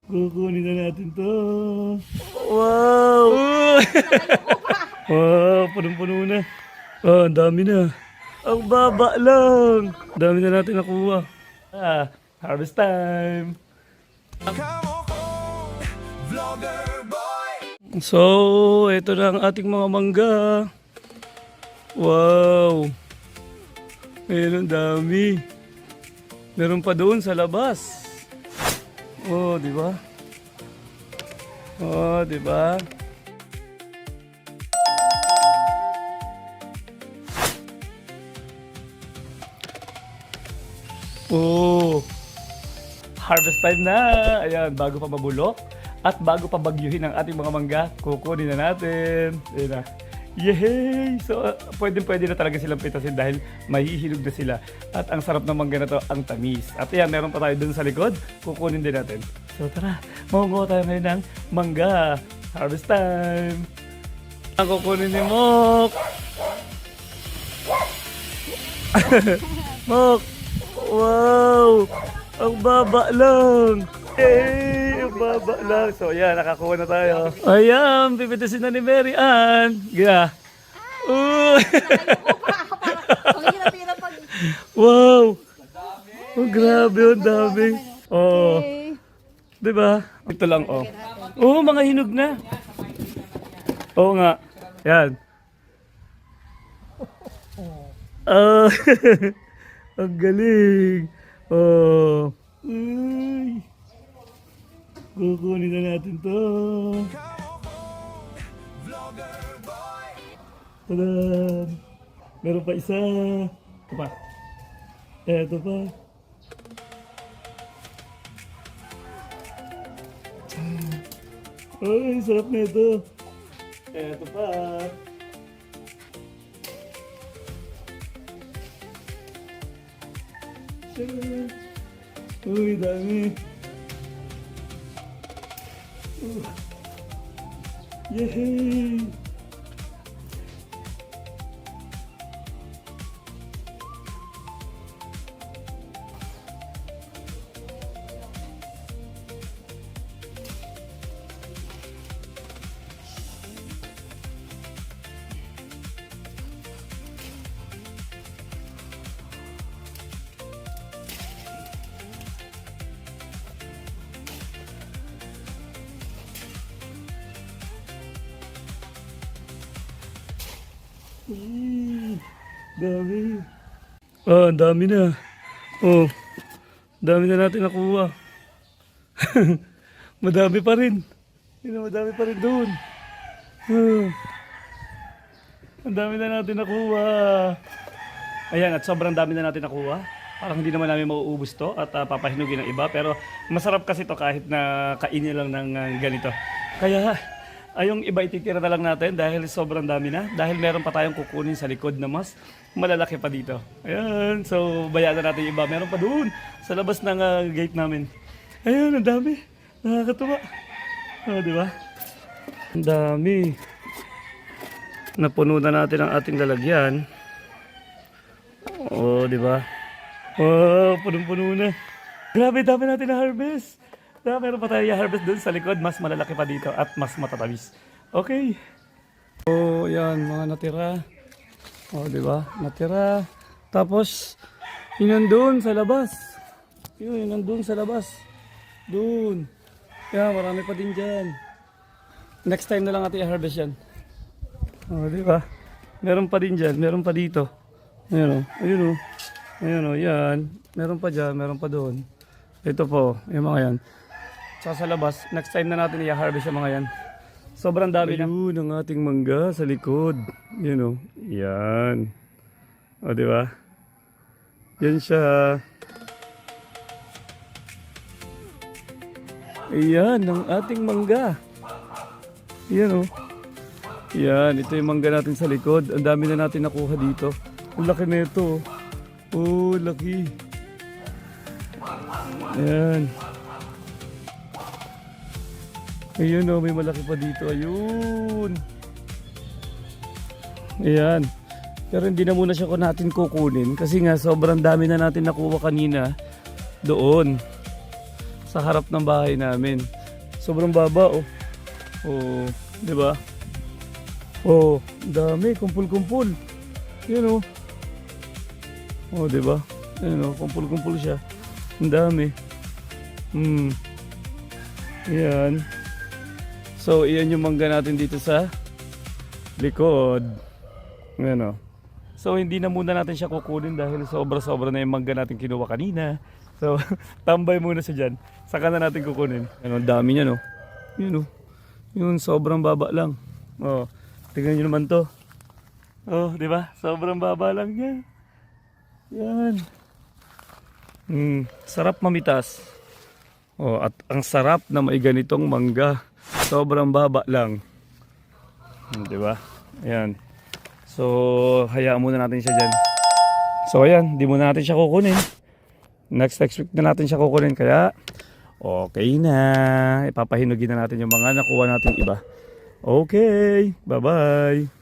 Kukunin na natin to. Wow! Wow, punong-puno na. Oh, ang dami na. Ang baba lang. Dami na natin nakuha. Harvest time. So, ito na ang ating mga mangga. Wow! Ayun, ang dami. Meron pa doon sa labas. Oh, di ba? Oh, di ba? Oh, harvest time na. Ayan, bago pa mabulok at bago pa bagyuhin ang ating mga mangga, kukunin na natin. Ayan na. Yay! So, pwede na talaga silang pitasin dahil mahihinog na sila. At ang sarap ng mangga na to, ang tamis. At ayan, meron pa tayo dun sa likod. Kukunin din natin. So, tara. Makunguha tayo ngayon ng mangga. Harvest time! Ang kukunin ni Mok! Mok! Wow! Ang baba lang! Yay! Ang baba lang. So, ayan, nakakuha na tayo. Ayan, pipitasin na ni Mary Ann. Gaya. Wow! Oh, grabe, ang dami. Oh. Diba? Ito lang, oh. Oh, mga hinog na. Oo nga. Yan. Ah, ang galing. Oh. Ay. Kukunin na natin to. Tada! Meron pa isa. Ito pa. Ito pa. Ay, sarap na ito. Ito pa. Uy, dami. Yay! Dami. Oh, ang dami na. Oh, dami na natin nakuha. Madami pa rin. Madami pa rin doon. Ang dami na natin nakuha. Ayan, at sobrang dami na natin nakuha. Parang hindi naman namin mauubos to at papahinugin ng iba. Pero masarap kasi to kahit na kainin lang ng ganito. Kaya yung iba ititira na lang natin dahil sobrang dami na. Dahil meron pa tayong kukunin sa likod na mas malalaki pa dito. Ayan, so bayaan na natin yung iba. Meron pa doon sa labas ng gate namin. Ayan, ang dami. Nakakatuwa. Oh, di ba? Ang dami. Napuno na natin ang ating lalagyan. Oh, di ba? Oh, punong-puno na. Grabe, dami natin na harvest. Meron pa tayo i-harvest dun sa likod, mas malalaki pa dito at mas matatamis. Okay. So, yan, mga natira. O, di ba? Natira. Tapos, yun nandun sa labas. Yun nandun sa labas. Dun. Yan, marami pa din dyan. Next time na lang natin i-harvest yan. O, di ba? Meron pa din dyan, meron pa dito. Ayun o, ayun o. Ayun o, yan. Meron pa dyan, meron pa doon. Ito po, yung mga yan. Sa labas, next time na natin i-harvest yung mga yan. Sobrang dami na. Ayun ang ating mangga sa likod. Yan o. Yan. O, di ba? Yan siya. Ayan ang ating mangga. Yan o. Yan, ito yung mangga natin sa likod. Ang dami na natin nakuha dito. Ang laki na ito. Oh, laki. Ayan. Ayun o, may malaki pa dito. Ayun. Ayan. Pero hindi na muna siya natin kukunin. Kasi nga, sobrang dami na natin nakuha kanina doon. sa harap ng bahay namin. Sobrang baba, oh. Oh, di ba? Oh, dami, kumpul-kumpul. Yun, oh. Oh, di ba? Ayun, oh, kumpul-kumpul siya. Ang dami. Yan. So, iyan yung mangga natin dito sa likod. Ayan, oh. So, hindi na muna natin siya kukunin dahil sobra-sobra na yung mangga natin kinuha kanina. So, tambay muna siya dyan. Saka na natin kukunin. Ano, ang dami niya, no? Yun, oh. Yun, sobrang baba lang. Oh, tingnan nyo naman to. Oh, di ba? Sobrang baba lang niya. Yan. Sarap mamitas. Oh, at ang sarap na may ganitong mangga. Sobrang baba lang. Di ba? Ayan. So, hayaan muna natin siya dyan. So, ayan. Di muna natin siya kukunin. Next week na natin siya kukunin. Kaya, okay na. Ipapahinugin na natin yung mga nakuha natin iba. Okay. Bye-bye.